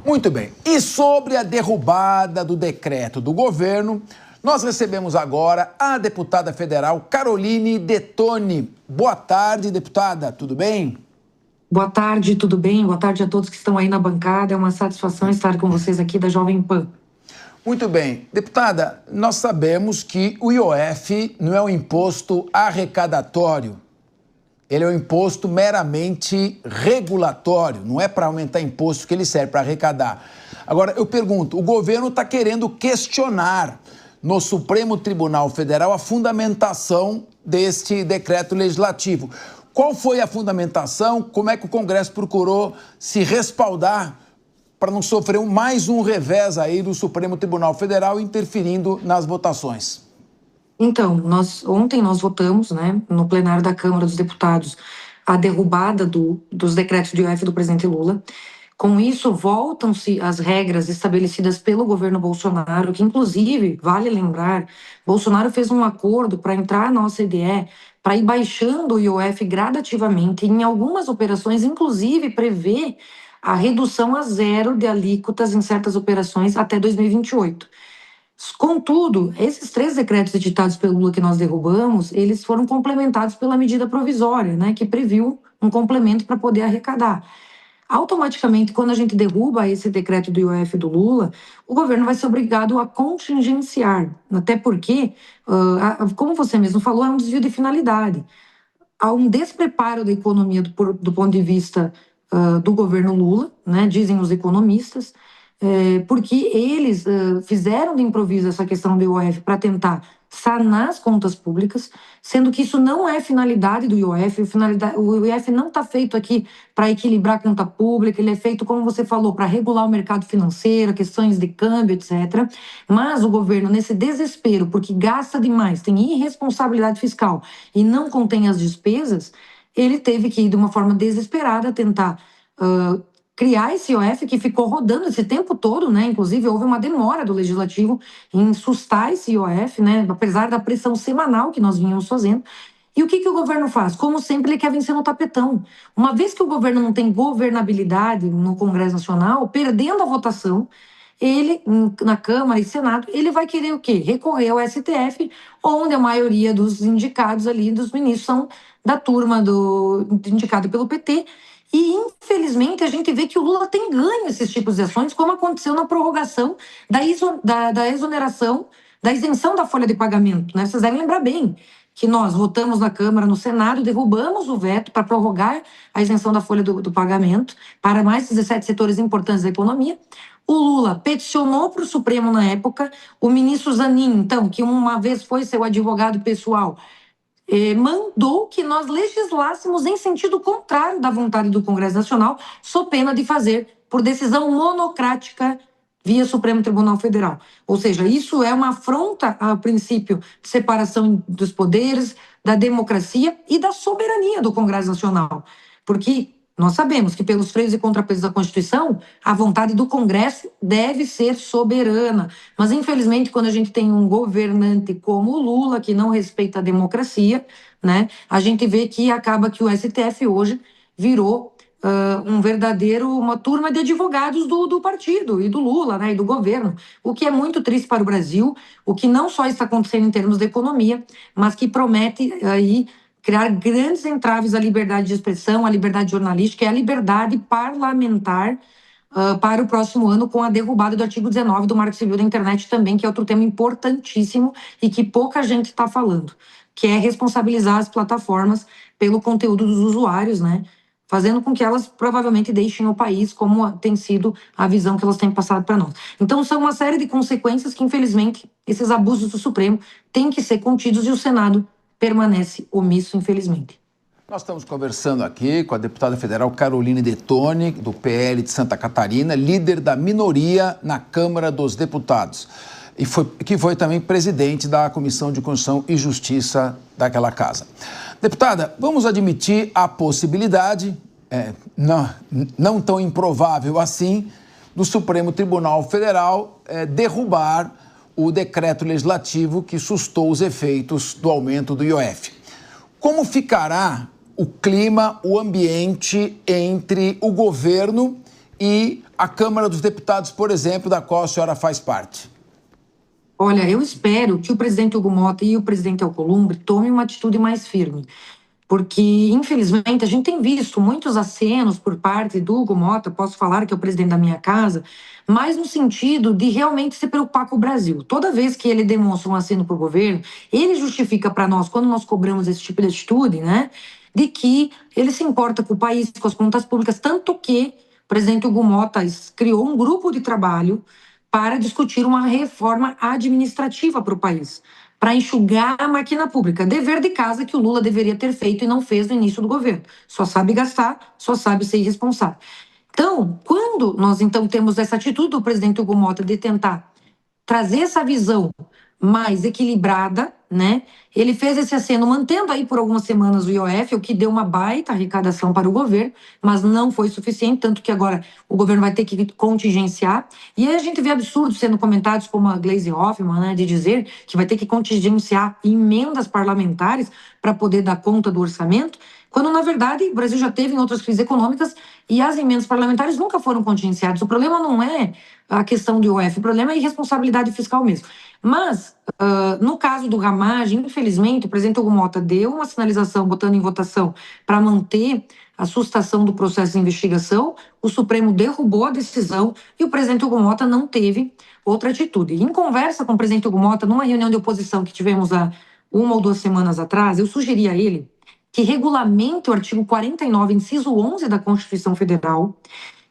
Muito bem. E sobre a derrubada do decreto do governo, nós recebemos agora a deputada federal Caroline Detoni. Boa tarde, deputada. Tudo bem? Boa tarde, tudo bem? Boa tarde a todos que estão aí na bancada. É uma satisfação estar com vocês aqui da Jovem Pan. Muito bem. Deputada, nós sabemos que o IOF não é um imposto arrecadatório. Ele é um imposto meramente regulatório, não é para aumentar imposto que ele serve para arrecadar. Agora, eu pergunto, o governo está querendo questionar no Supremo Tribunal Federal a fundamentação deste decreto legislativo. Qual foi a fundamentação? Como é que o Congresso procurou se respaldar para não sofrer mais um revés aí do Supremo Tribunal Federal interferindo nas votações? Então, ontem nós votamos, no plenário da Câmara dos Deputados, a derrubada dos decretos de IOF do presidente Lula. Com isso, voltam-se as regras estabelecidas pelo governo Bolsonaro, que inclusive, vale lembrar, Bolsonaro fez um acordo para entrar na OCDE, para ir baixando o IOF gradativamente, e em algumas operações, inclusive, prevê a redução a zero de alíquotas em certas operações até 2028. Contudo, esses 3 decretos editados pelo Lula que nós derrubamos, eles foram complementados pela medida provisória, que previu um complemento para poder arrecadar. Automaticamente, quando a gente derruba esse decreto do IOF do Lula, o governo vai ser obrigado a contingenciar, até porque, como você mesmo falou, é um desvio de finalidade. Há um despreparo da economia do ponto de vista do governo Lula, dizem os economistas, porque eles fizeram de improviso essa questão do IOF para tentar sanar as contas públicas, sendo que isso não é finalidade do IOF. O IOF não está feito aqui para equilibrar a conta pública, ele é feito, como você falou, para regular o mercado financeiro, questões de câmbio, etc. Mas o governo, nesse desespero, porque gasta demais, tem irresponsabilidade fiscal e não contém as despesas, ele teve que ir de uma forma desesperada tentar criar esse IOF que ficou rodando esse tempo todo, Inclusive, houve uma demora do Legislativo em sustar esse IOF, Apesar da pressão semanal que nós vínhamos fazendo. E o que o governo faz? Como sempre, ele quer vencer no tapetão. Uma vez que o governo não tem governabilidade no Congresso Nacional, perdendo a votação, ele, na Câmara e Senado, ele vai querer o quê? Recorrer ao STF, onde a maioria dos indicados ali, dos ministros, são da turma indicado pelo PT. E, infelizmente, a gente vê que o Lula tem ganho esses tipos de ações, como aconteceu na prorrogação da exoneração, da isenção da folha de pagamento. Vocês devem lembrar bem que nós votamos na Câmara, no Senado, derrubamos o veto para prorrogar a isenção da folha do pagamento para mais 17 setores importantes da economia. O Lula peticionou para o Supremo na época, o ministro Zanin, então, que uma vez foi seu advogado pessoal, mandou que nós legislássemos em sentido contrário da vontade do Congresso Nacional, sob pena de fazer por decisão monocrática via Supremo Tribunal Federal. Ou seja, isso é uma afronta ao princípio de separação dos poderes, da democracia e da soberania do Congresso Nacional. Porque nós sabemos que, pelos freios e contrapesos da Constituição, a vontade do Congresso deve ser soberana. Mas, infelizmente, quando a gente tem um governante como o Lula, que não respeita a democracia, a gente vê que acaba que o STF hoje virou uma turma de advogados do partido e do Lula, e do governo, o que é muito triste para o Brasil, o que não só está acontecendo em termos de economia, mas que promete aí criar grandes entraves à liberdade de expressão, à liberdade jornalística e à liberdade parlamentar para o próximo ano, com a derrubada do artigo 19 do Marco Civil da Internet também, que é outro tema importantíssimo e que pouca gente está falando, que é responsabilizar as plataformas pelo conteúdo dos usuários, fazendo com que elas provavelmente deixem o país, como tem sido a visão que elas têm passado para nós. Então, são uma série de consequências que, infelizmente, esses abusos do Supremo têm que ser contidos e o Senado permanece omisso, infelizmente. Nós estamos conversando aqui com a deputada federal Caroline Detoni, do PL de Santa Catarina, líder da minoria na Câmara dos Deputados, e que foi também presidente da Comissão de Constituição e Justiça daquela casa. Deputada, vamos admitir a possibilidade, não tão improvável assim, do Supremo Tribunal Federal derrubar o decreto legislativo que sustou os efeitos do aumento do IOF. Como ficará o clima, o ambiente entre o governo e a Câmara dos Deputados, por exemplo, da qual a senhora faz parte? Olha, eu espero que o presidente Hugo Motta e o presidente Alcolumbre tomem uma atitude mais firme, porque, infelizmente, a gente tem visto muitos acenos por parte do Hugo Motta, posso falar que é o presidente da minha casa, mas no sentido de realmente se preocupar com o Brasil. Toda vez que ele demonstra um aceno para o governo, ele justifica para nós, quando nós cobramos esse tipo de atitude, né, de que ele se importa com o país, com as contas públicas, tanto que o presidente Hugo Motta criou um grupo de trabalho para discutir uma reforma administrativa para o país, para enxugar a máquina pública. Dever de casa que o Lula deveria ter feito e não fez no início do governo. Só sabe gastar, só sabe ser irresponsável. Então, quando nós então temos essa atitude do presidente Hugo Motta de tentar trazer essa visão mais equilibrada, né? Ele fez esse aceno mantendo aí por algumas semanas o IOF, o que deu uma baita arrecadação para o governo, mas não foi suficiente, tanto que agora o governo vai ter que contingenciar. E aí a gente vê absurdos sendo comentados, como a Gleisi Hoffmann, né, de dizer que vai ter que contingenciar emendas parlamentares para poder dar conta do orçamento, quando na verdade o Brasil já teve em outras crises econômicas e as emendas parlamentares nunca foram contingenciadas. O problema não é a questão do IOF, o problema é a irresponsabilidade fiscal mesmo. Mas, no caso do Ramagem, infelizmente, o presidente Hugo Motta deu uma sinalização, botando em votação, para manter a sustação do processo de investigação, o Supremo derrubou a decisão e o presidente Hugo Motta não teve outra atitude. Em conversa com o presidente Hugo Motta, numa reunião de oposição que tivemos há 1 ou 2 semanas atrás, eu sugeri a ele que regulamente o artigo 49, inciso 11 da Constituição Federal,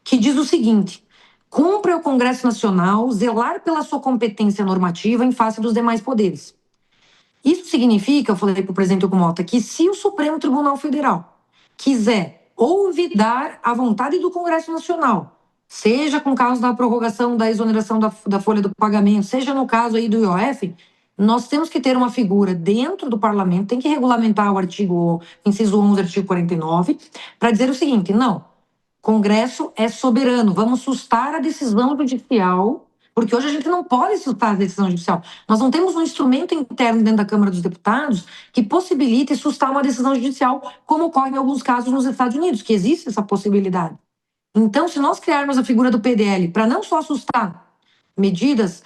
que diz o seguinte: cumpre ao Congresso Nacional zelar pela sua competência normativa em face dos demais poderes. Isso significa, eu falei para o presidente Hugo Motta, que se o Supremo Tribunal Federal quiser olvidar a vontade do Congresso Nacional, seja com o caso da prorrogação da exoneração da folha do pagamento, seja no caso aí do IOF, nós temos que ter uma figura dentro do parlamento, tem que regulamentar o artigo, inciso 11, artigo 49, para dizer o seguinte: não, Congresso é soberano, vamos sustar a decisão judicial, porque hoje a gente não pode sustar a decisão judicial. Nós não temos um instrumento interno dentro da Câmara dos Deputados que possibilite sustar uma decisão judicial, como ocorre em alguns casos nos Estados Unidos, que existe essa possibilidade. Então, se nós criarmos a figura do PDL para não só assustar medidas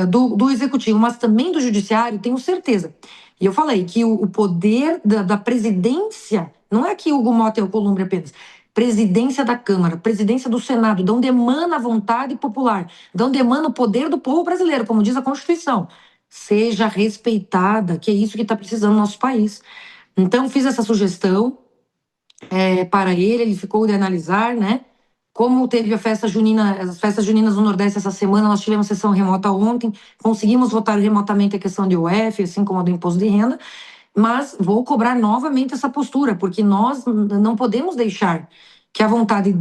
do Executivo, mas também do Judiciário, tenho certeza. E eu falei que o poder da presidência, não é que o Hugo Motta é o Alcolumbre apenas, presidência da Câmara, presidência do Senado, de onde emana a vontade popular, de onde emana o poder do povo brasileiro, como diz a Constituição, seja respeitada, que é isso que está precisando no nosso país. Então, fiz essa sugestão para ele ficou de analisar, né? Como teve a festa junina, as festas juninas no Nordeste essa semana, nós tivemos sessão remota ontem, conseguimos votar remotamente a questão do IOF, assim como a do imposto de renda, mas vou cobrar novamente essa postura, porque nós não podemos deixar que a vontade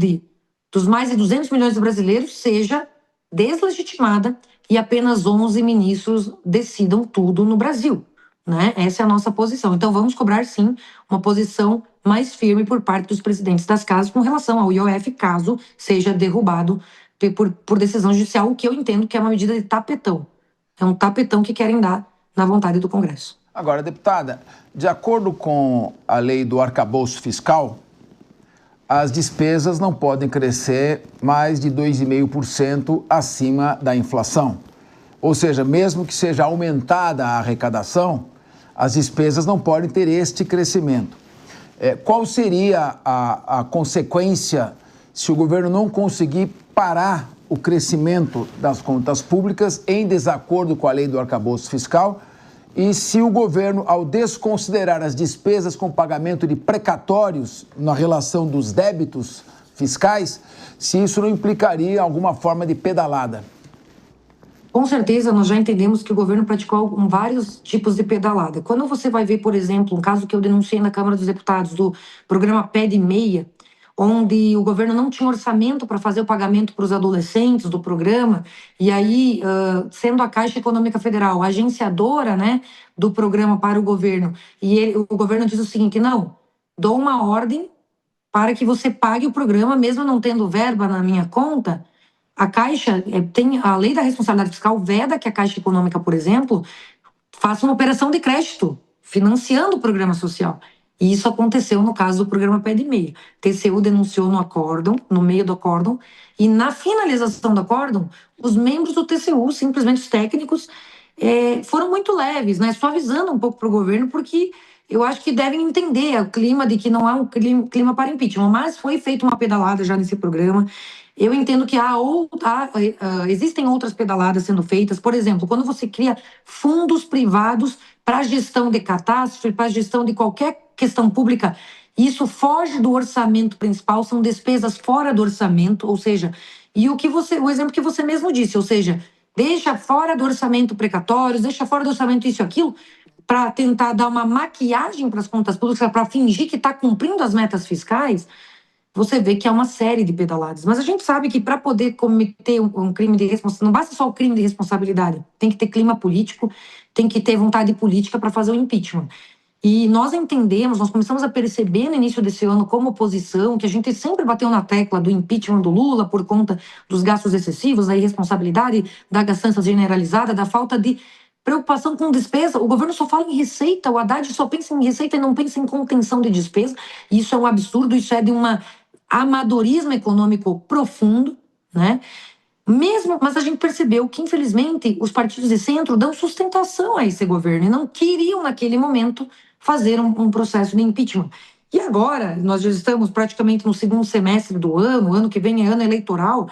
dos mais de 200 milhões de brasileiros seja deslegitimada e apenas 11 ministros decidam tudo no Brasil, né? Essa é a nossa posição. Então vamos cobrar sim uma posição mais firme por parte dos presidentes das casas com relação ao IOF, caso seja derrubado por decisão judicial, o que eu entendo que é uma medida de tapetão. É um tapetão que querem dar na vontade do Congresso. Agora, deputada, de acordo com a lei do arcabouço fiscal, as despesas não podem crescer mais de 2,5% acima da inflação. Ou seja, mesmo que seja aumentada a arrecadação, as despesas não podem ter este crescimento. Qual seria a consequência se o governo não conseguir parar o crescimento das contas públicas em desacordo com a lei do arcabouço fiscal e se o governo, ao desconsiderar as despesas com pagamento de precatórios na relação dos débitos fiscais, se isso não implicaria alguma forma de pedalada? Com certeza, nós já entendemos que o governo praticou vários tipos de pedalada. Quando você vai ver, por exemplo, um caso que eu denunciei na Câmara dos Deputados, do programa Pé de Meia, onde o governo não tinha orçamento para fazer o pagamento para os adolescentes do programa, e aí, sendo a Caixa Econômica Federal a agenciadora, né, do programa para o governo, e o governo diz o seguinte: não, dou uma ordem para que você pague o programa, mesmo não tendo verba na minha conta. A Caixa tem a lei da responsabilidade fiscal, veda que a Caixa Econômica, por exemplo, faça uma operação de crédito financiando o programa social. E isso aconteceu no caso do programa Pé de Meia. TCU denunciou no acórdão, no meio do acórdão, e na finalização do acórdão, os membros do TCU, simplesmente os técnicos, foram muito leves, né? Suavizando um pouco para o governo, porque eu acho que devem entender o clima de que não há um clima para impeachment, mas foi feita uma pedalada já nesse programa. Eu entendo que existem outras pedaladas sendo feitas. Por exemplo, quando você cria fundos privados para a gestão de catástrofe, para a gestão de qualquer questão pública, isso foge do orçamento principal, são despesas fora do orçamento, ou seja, o exemplo que você mesmo disse, ou seja, deixa fora do orçamento precatórios, deixa fora do orçamento isso e aquilo, para tentar dar uma maquiagem para as contas públicas, para fingir que está cumprindo as metas fiscais. Você vê que é uma série de pedaladas. Mas a gente sabe que para poder cometer um crime de responsabilidade, não basta só o crime de responsabilidade, tem que ter clima político, tem que ter vontade política para fazer o impeachment. E nós entendemos, nós começamos a perceber no início desse ano, como oposição, que a gente sempre bateu na tecla do impeachment do Lula por conta dos gastos excessivos, da irresponsabilidade, da gastança generalizada, da falta de preocupação com despesa. O governo só fala em receita, o Haddad só pensa em receita e não pensa em contenção de despesa. Isso é um absurdo, isso é de um amadorismo econômico profundo, né? Mas a gente percebeu que, infelizmente, os partidos de centro dão sustentação a esse governo e não queriam, naquele momento, fazer um processo de impeachment. E agora, nós já estamos praticamente no segundo semestre do ano que vem é ano eleitoral,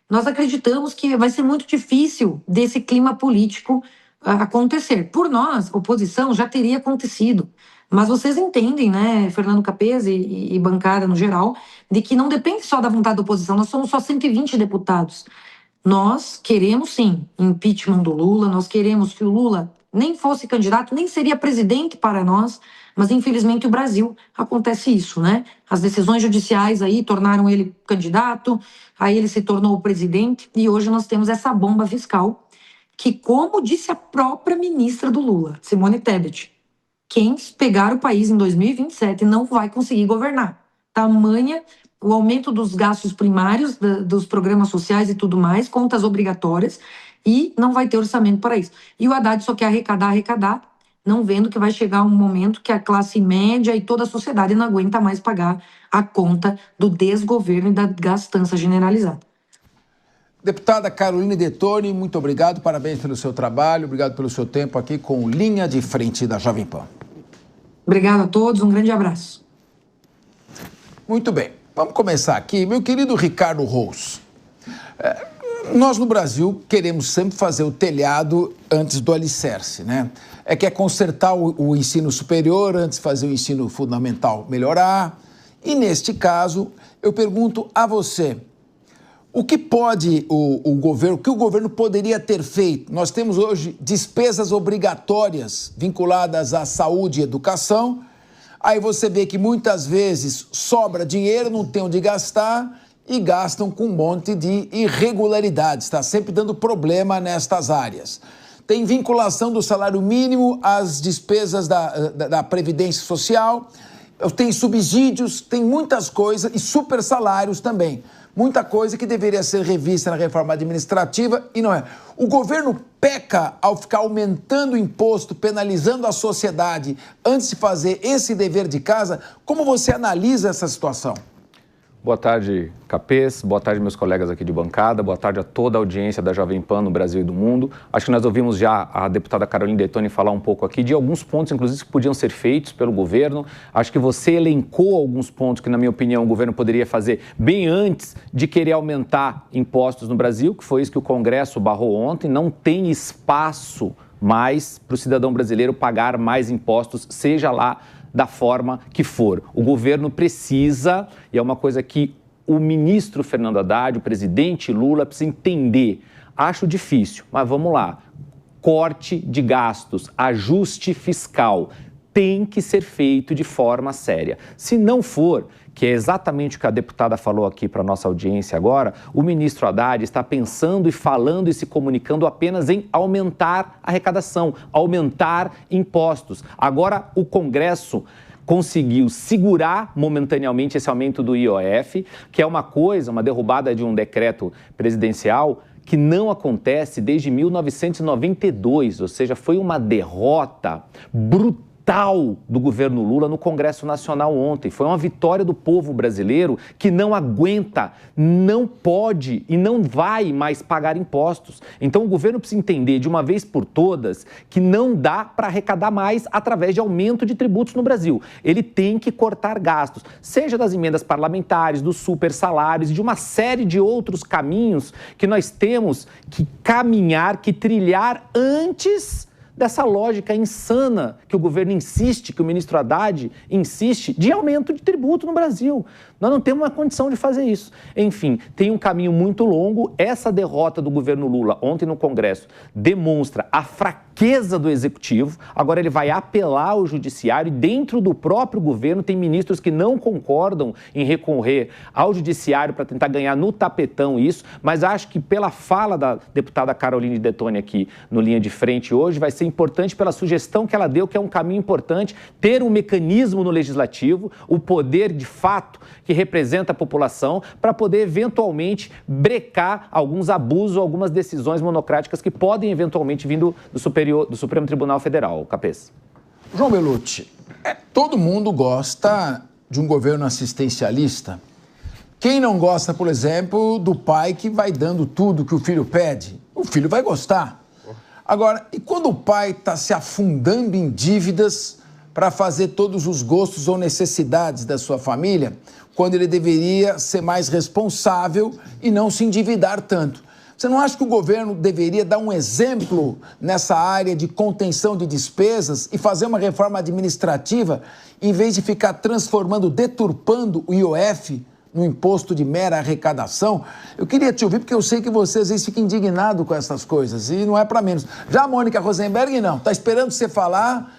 nós acreditamos que vai ser muito difícil desse clima político acontecer. Por nós, oposição, já teria acontecido. Mas vocês entendem, né, Fernando Capês e bancada no geral, de que não depende só da vontade da oposição, nós somos só 120 deputados. Nós queremos, sim, impeachment do Lula, nós queremos que o Lula nem fosse candidato, nem seria presidente para nós, mas infelizmente o Brasil acontece isso, né? As decisões judiciais aí tornaram ele candidato, aí ele se tornou o presidente, e hoje nós temos essa bomba fiscal, que, como disse a própria ministra do Lula, Simone Tebet, quem pegar o país em 2027 não vai conseguir governar. Tamanha o aumento dos gastos primários, dos programas sociais e tudo mais, contas obrigatórias, e não vai ter orçamento para isso. E o Haddad só quer arrecadar, não vendo que vai chegar um momento que a classe média e toda a sociedade não aguenta mais pagar a conta do desgoverno e da gastança generalizada. Deputada Caroline Detoni, muito obrigado, parabéns pelo seu trabalho, obrigado pelo seu tempo aqui com Linha de Frente da Jovem Pan. Obrigado a todos, um grande abraço. Muito bem, vamos começar aqui. Meu querido Ricardo Rous, nós no Brasil queremos sempre fazer o telhado antes do alicerce, né? Quer consertar o ensino superior antes de fazer o ensino fundamental melhorar. E neste caso, eu pergunto a você, o que pode o governo poderia ter feito? Nós temos hoje despesas obrigatórias vinculadas à saúde e educação. Aí você vê que muitas vezes sobra dinheiro, não tem onde gastar e gastam com um monte de irregularidades. Está sempre dando problema nestas áreas. Tem vinculação do salário mínimo às despesas da Previdência Social, tem subsídios, tem muitas coisas e super salários também. Muita coisa que deveria ser revista na reforma administrativa e não é. O governo peca ao ficar aumentando o imposto, penalizando a sociedade antes de fazer esse dever de casa. Como você analisa essa situação? Boa tarde, Capês. Boa tarde, meus colegas aqui de bancada. Boa tarde a toda a audiência da Jovem Pan no Brasil e do mundo. Acho que nós ouvimos já a deputada Caroline Detoni falar um pouco aqui de alguns pontos, inclusive, que podiam ser feitos pelo governo. Acho que você elencou alguns pontos que, na minha opinião, o governo poderia fazer bem antes de querer aumentar impostos no Brasil, que foi isso que o Congresso barrou ontem. Não tem espaço mais para o cidadão brasileiro pagar mais impostos, seja lá da forma que for. O governo precisa, e é uma coisa que o ministro Fernando Haddad, o presidente Lula, precisa entender. Acho difícil, mas vamos lá. Corte de gastos, ajuste fiscal, tem que ser feito de forma séria. Se não for, que é exatamente o que a deputada falou aqui para a nossa audiência agora, o ministro Haddad está pensando e falando e se comunicando apenas em aumentar a arrecadação, aumentar impostos. Agora, o Congresso conseguiu segurar momentaneamente esse aumento do IOF, que é uma derrubada de um decreto presidencial que não acontece desde 1992, ou seja, foi uma derrota brutal brutal do governo Lula no Congresso Nacional ontem. Foi uma vitória do povo brasileiro que não aguenta, não pode e não vai mais pagar impostos. Então o governo precisa entender de uma vez por todas que não dá para arrecadar mais através de aumento de tributos no Brasil. Ele tem que cortar gastos, seja das emendas parlamentares, dos super salários e de uma série de outros caminhos que nós temos que caminhar, que trilhar antes dessa lógica insana que o governo insiste, que o ministro Haddad insiste, de aumento de tributo no Brasil. Nós não temos uma condição de fazer isso. Enfim, tem um caminho muito longo. Essa derrota do governo Lula ontem no Congresso demonstra a fraqueza do Executivo. Agora ele vai apelar ao Judiciário e dentro do próprio governo tem ministros que não concordam em recorrer ao Judiciário para tentar ganhar no tapetão isso, mas acho que pela fala da deputada Caroline Detoni aqui no Linha de Frente hoje vai ser importante pela sugestão que ela deu, que é um caminho importante, ter um mecanismo no Legislativo, o poder de fato que representa a população, para poder eventualmente brecar alguns abusos, algumas decisões monocráticas que podem eventualmente vir do Supremo Tribunal Federal, Capês. João Belutti, todo mundo gosta de um governo assistencialista. Quem não gosta, por exemplo, do pai que vai dando tudo que o filho pede? O filho vai gostar. Agora, e quando o pai está se afundando em dívidas para fazer todos os gostos ou necessidades da sua família, quando ele deveria ser mais responsável e não se endividar tanto? Você não acha que o governo deveria dar um exemplo nessa área de contenção de despesas e fazer uma reforma administrativa, em vez de ficar transformando, deturpando o IOF no imposto de mera arrecadação? Eu queria te ouvir, porque eu sei que você às vezes fica indignado com essas coisas, e não é para menos. Já a Mônica Rosenberg, não. Está esperando você falar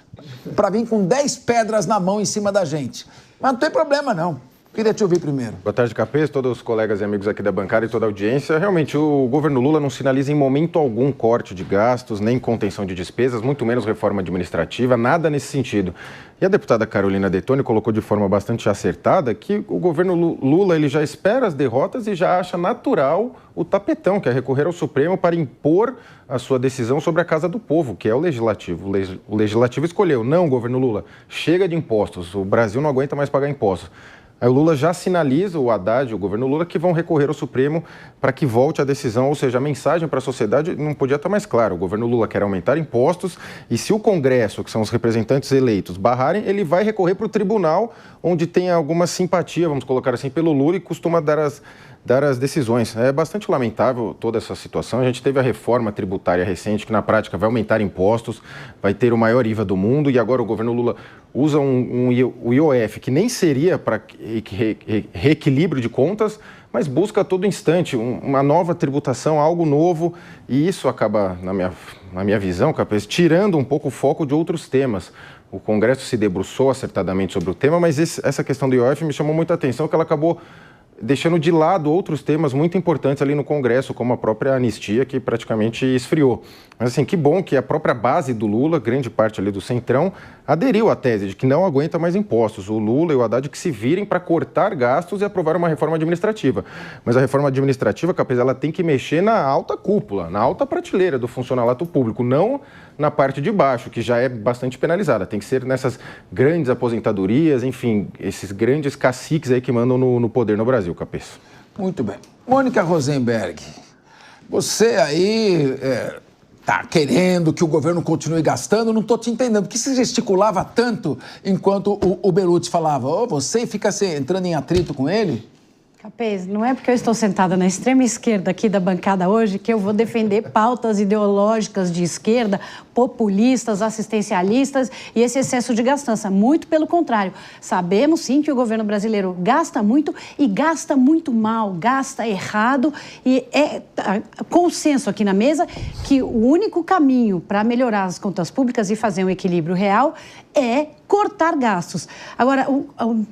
para vir com 10 pedras na mão em cima da gente. Mas não tem problema, não. Queria te ouvir primeiro. Boa tarde, Capês, todos os colegas e amigos aqui da bancada e toda a audiência. Realmente, o governo Lula não sinaliza em momento algum corte de gastos, nem contenção de despesas, muito menos reforma administrativa, nada nesse sentido. E a deputada Carolina Detoni colocou de forma bastante acertada que o governo Lula ele já espera as derrotas e já acha natural o tapetão, que é recorrer ao Supremo para impor a sua decisão sobre a Casa do Povo, que é o Legislativo. O Legislativo escolheu, não, governo Lula, chega de impostos, o Brasil não aguenta mais pagar impostos. Aí o Lula já sinaliza, o Haddad, o governo Lula, que vão recorrer ao Supremo para que volte a decisão, ou seja, a mensagem para a sociedade não podia estar mais clara. O governo Lula quer aumentar impostos e se o Congresso, que são os representantes eleitos, barrarem, ele vai recorrer para o tribunal, onde tem alguma simpatia, vamos colocar assim, pelo Lula e costuma dar as decisões. É bastante lamentável toda essa situação. A gente teve a reforma tributária recente, que na prática vai aumentar impostos, vai ter o maior IVA do mundo, e agora o governo Lula usa o IOF, que nem seria para reequilíbrio de contas, mas busca a todo instante uma nova tributação, algo novo, e isso acaba, na minha visão, Capês, tirando um pouco o foco de outros temas. O Congresso se debruçou acertadamente sobre o tema, mas essa questão do IOF me chamou muita atenção, que ela acabou deixando de lado outros temas muito importantes ali no Congresso, como a própria anistia, que praticamente esfriou. Mas assim, que bom que a própria base do Lula, grande parte ali do Centrão, aderiu à tese de que não aguenta mais impostos. O Lula e o Haddad que se virem para cortar gastos e aprovar uma reforma administrativa. Mas a reforma administrativa, Capês, ela tem que mexer na alta cúpula, na alta prateleira do funcionalato público, não na parte de baixo, que já é bastante penalizada. Tem que ser nessas grandes aposentadorias, enfim, esses grandes caciques aí que mandam no poder no Brasil, Capês. Muito bem. Mônica Rosenberg, você aí tá querendo que o governo continue gastando, não estou te entendendo. Por que você gesticulava tanto enquanto o Belutti falava? Você fica entrando em atrito com ele? Capês, não é porque eu estou sentada na extrema esquerda aqui da bancada hoje que eu vou defender pautas ideológicas de esquerda, populistas, assistencialistas e esse excesso de gastança. Muito pelo contrário. Sabemos, sim, que o governo brasileiro gasta muito e gasta muito mal, gasta errado, e é consenso aqui na mesa que o único caminho para melhorar as contas públicas e fazer um equilíbrio real é cortar gastos. Agora,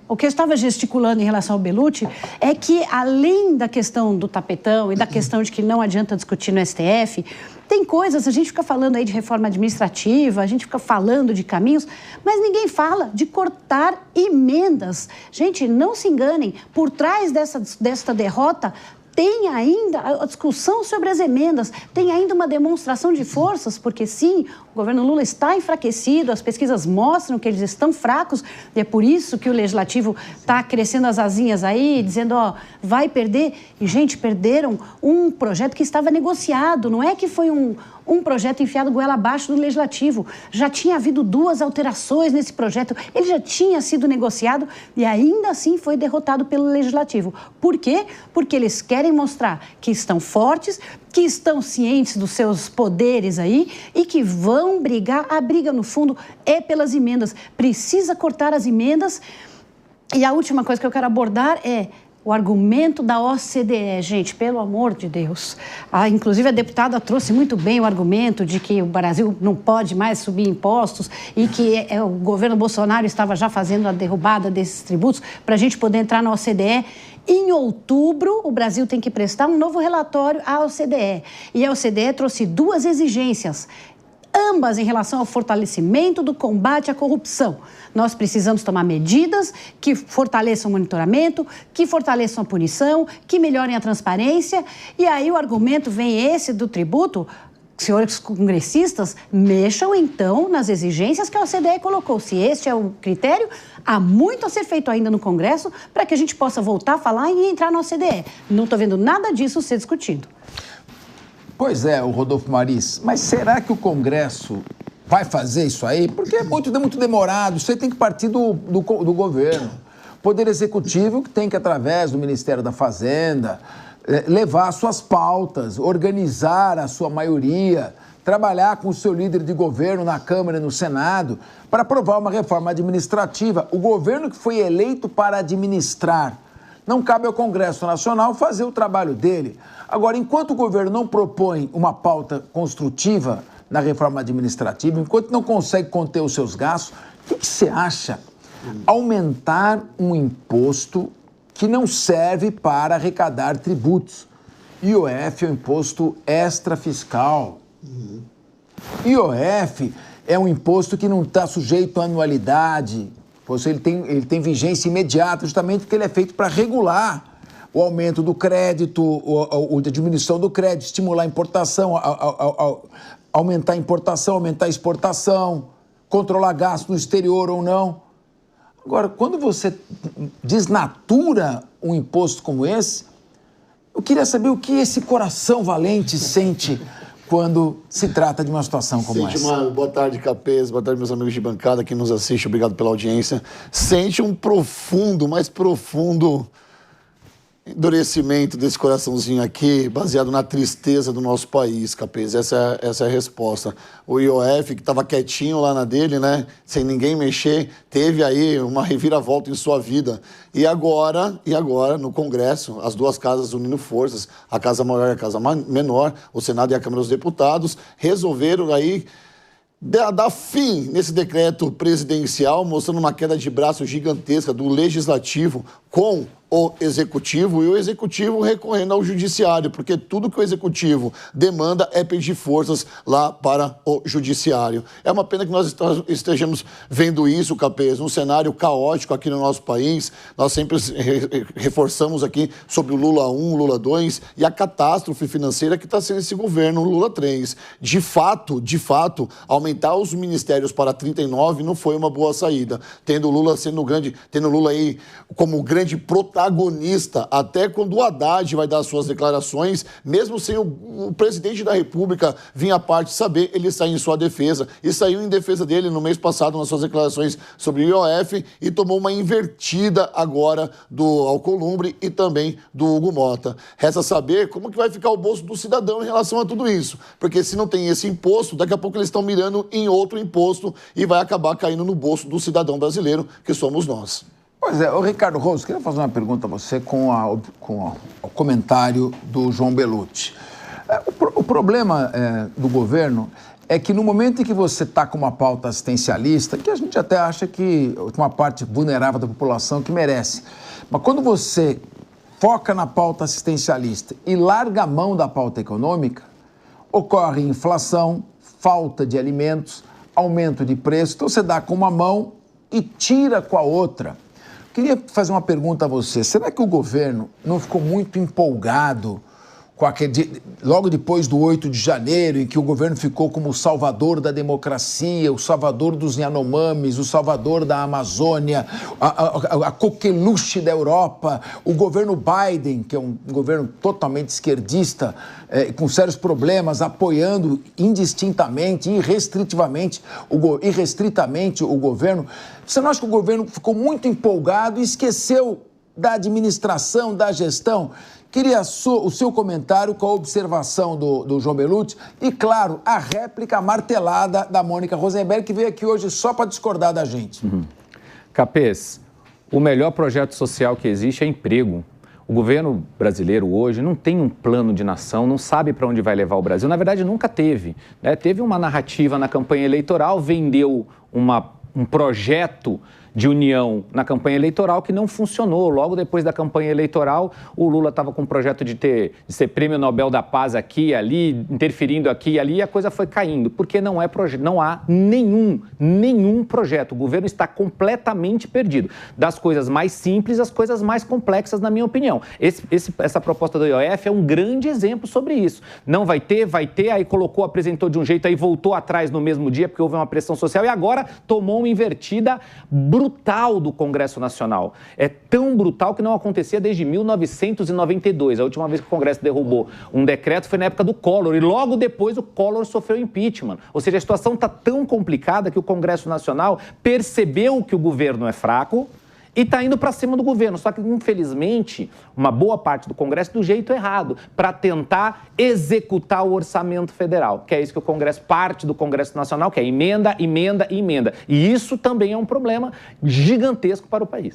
o que eu estava gesticulando em relação ao Belutti é que, além da questão do tapetão e da questão de que não adianta discutir no STF, tem coisas, a gente fica falando aí de reforma administrativa, a gente fica falando de caminhos, mas ninguém fala de cortar emendas. Gente, não se enganem, por trás desta derrota tem ainda a discussão sobre as emendas, tem ainda uma demonstração de forças, porque sim, o governo Lula está enfraquecido, as pesquisas mostram que eles estão fracos, e é por isso que o Legislativo está crescendo as asinhas aí, dizendo, ó, vai perder. E, gente, perderam um projeto que estava negociado, não é que foi um projeto enfiado goela abaixo do Legislativo. Já tinha havido 2 alterações nesse projeto, ele já tinha sido negociado e ainda assim foi derrotado pelo Legislativo. Por quê? Porque eles querem mostrar que estão fortes, que estão cientes dos seus poderes aí e que vão brigar. A briga, no fundo, é pelas emendas. Precisa cortar as emendas. E a última coisa que eu quero abordar é o argumento da OCDE. Gente, pelo amor de Deus. Inclusive, a deputada trouxe muito bem o argumento de que o Brasil não pode mais subir impostos e que o governo Bolsonaro estava já fazendo a derrubada desses tributos para a gente poder entrar na OCDE. Em outubro, o Brasil tem que prestar um novo relatório à OCDE. E a OCDE trouxe 2 exigências, ambas em relação ao fortalecimento do combate à corrupção. Nós precisamos tomar medidas que fortaleçam o monitoramento, que fortaleçam a punição, que melhorem a transparência. E aí o argumento vem esse do tributo. Senhores congressistas, mexam então nas exigências que a OCDE colocou. Se este é o critério, há muito a ser feito ainda no Congresso para que a gente possa voltar a falar e entrar na OCDE. Não estou vendo nada disso ser discutido. Pois é, o Rodolfo Maris, mas será que o Congresso vai fazer isso aí? Porque é muito demorado, isso aí tem que partir do governo. Poder Executivo que tem que, através do Ministério da Fazenda, levar suas pautas, organizar a sua maioria, trabalhar com o seu líder de governo na Câmara e no Senado para aprovar uma reforma administrativa. O governo que foi eleito para administrar. Não cabe ao Congresso Nacional fazer o trabalho dele. Agora, enquanto o governo não propõe uma pauta construtiva na reforma administrativa, enquanto não consegue conter os seus gastos, o que você acha? Aumentar um imposto que não serve para arrecadar tributos. IOF é um imposto extrafiscal. IOF é um imposto que não está sujeito à anualidade. Ele tem vigência imediata, justamente porque ele é feito para regular o aumento do crédito, a diminuição do crédito, estimular a importação, aumentar a importação, aumentar a exportação, controlar gasto no exterior ou não. Agora, quando você desnatura um imposto como esse, eu queria saber o que esse coração valente sente quando se trata de uma situação como essa. Boa tarde, Capês. Boa tarde, meus amigos de bancada que nos assistem. Obrigado pela audiência. Sente um mais profundo endurecimento desse coraçãozinho aqui, baseado na tristeza do nosso país, Capês. Essa é a resposta. O IOF, que estava quietinho lá na dele, né, sem ninguém mexer, teve aí uma reviravolta em sua vida. E agora, no Congresso, as 2 casas unindo forças, a Casa Maior e a Casa Menor, o Senado e a Câmara dos Deputados, resolveram aí dar fim nesse decreto presidencial, mostrando uma queda de braço gigantesca do Legislativo com o Executivo e o Executivo recorrendo ao Judiciário, porque tudo que o Executivo demanda é pedir forças lá para o Judiciário. É uma pena que nós estejamos vendo isso, Capês, um cenário caótico aqui no nosso país. Nós sempre reforçamos aqui sobre o Lula 1, Lula 2 e a catástrofe financeira que está sendo esse governo Lula 3. De fato, aumentar os ministérios para 39 não foi uma boa saída, tendo Lula aí como grande protagonista, até quando o Haddad vai dar suas declarações, mesmo sem o presidente da República vir à parte saber, ele sai em sua defesa. E saiu em defesa dele no mês passado nas suas declarações sobre o IOF e tomou uma invertida agora do Alcolumbre e também do Hugo Mota. Resta saber como que vai ficar o bolso do cidadão em relação a tudo isso, porque se não tem esse imposto, daqui a pouco eles estão mirando em outro imposto e vai acabar caindo no bolso do cidadão brasileiro, que somos nós. Pois é, o Ricardo Rosso, queria fazer uma pergunta a você com o comentário do João Belutti. O problema do governo é que no momento em que você está com uma pauta assistencialista, que a gente até acha que uma parte vulnerável da população que merece, mas quando você foca na pauta assistencialista e larga a mão da pauta econômica, ocorre inflação, falta de alimentos, aumento de preço, então você dá com uma mão e tira com a outra. Queria fazer uma pergunta a você. Será que o governo não ficou muito empolgado com logo depois do 8 de janeiro, em que o governo ficou como o salvador da democracia, o salvador dos Yanomamis, o salvador da Amazônia, a coqueluche da Europa, o governo Biden, que é um governo totalmente esquerdista, com sérios problemas, apoiando indistintamente, irrestritamente o governo. Você não acha que o governo ficou muito empolgado e esqueceu da administração, da gestão? Queria o seu comentário com a observação do João Belutti e, claro, a réplica martelada da Mônica Rosenberg, que veio aqui hoje só para discordar da gente. Capês, o melhor projeto social que existe é emprego. O governo brasileiro hoje não tem um plano de nação, não sabe para onde vai levar o Brasil. Na verdade, nunca teve, né? Teve uma narrativa na campanha eleitoral, vendeu um projeto de união na campanha eleitoral que não funcionou. Logo depois da campanha eleitoral, o Lula estava com um projeto de ser prêmio Nobel da Paz aqui e ali, interferindo aqui e ali, e a coisa foi caindo, porque não há nenhum projeto. O governo está completamente perdido. Das coisas mais simples às coisas mais complexas, na minha opinião. Essa proposta do IOF é um grande exemplo sobre isso. Não vai ter, aí apresentou de um jeito, aí voltou atrás no mesmo dia, porque houve uma pressão social, e agora tomou uma invertida brutal do Congresso Nacional. É tão brutal que não acontecia desde 1992. A última vez que o Congresso derrubou um decreto foi na época do Collor, e logo depois o Collor sofreu impeachment. Ou seja, a situação está tão complicada que o Congresso Nacional percebeu que o governo é fraco e está indo para cima do governo. Só que, infelizmente, uma boa parte do Congresso do jeito errado, para tentar executar o orçamento federal, que é isso que parte do Congresso Nacional, que é emenda, emenda e emenda. E isso também é um problema gigantesco para o país.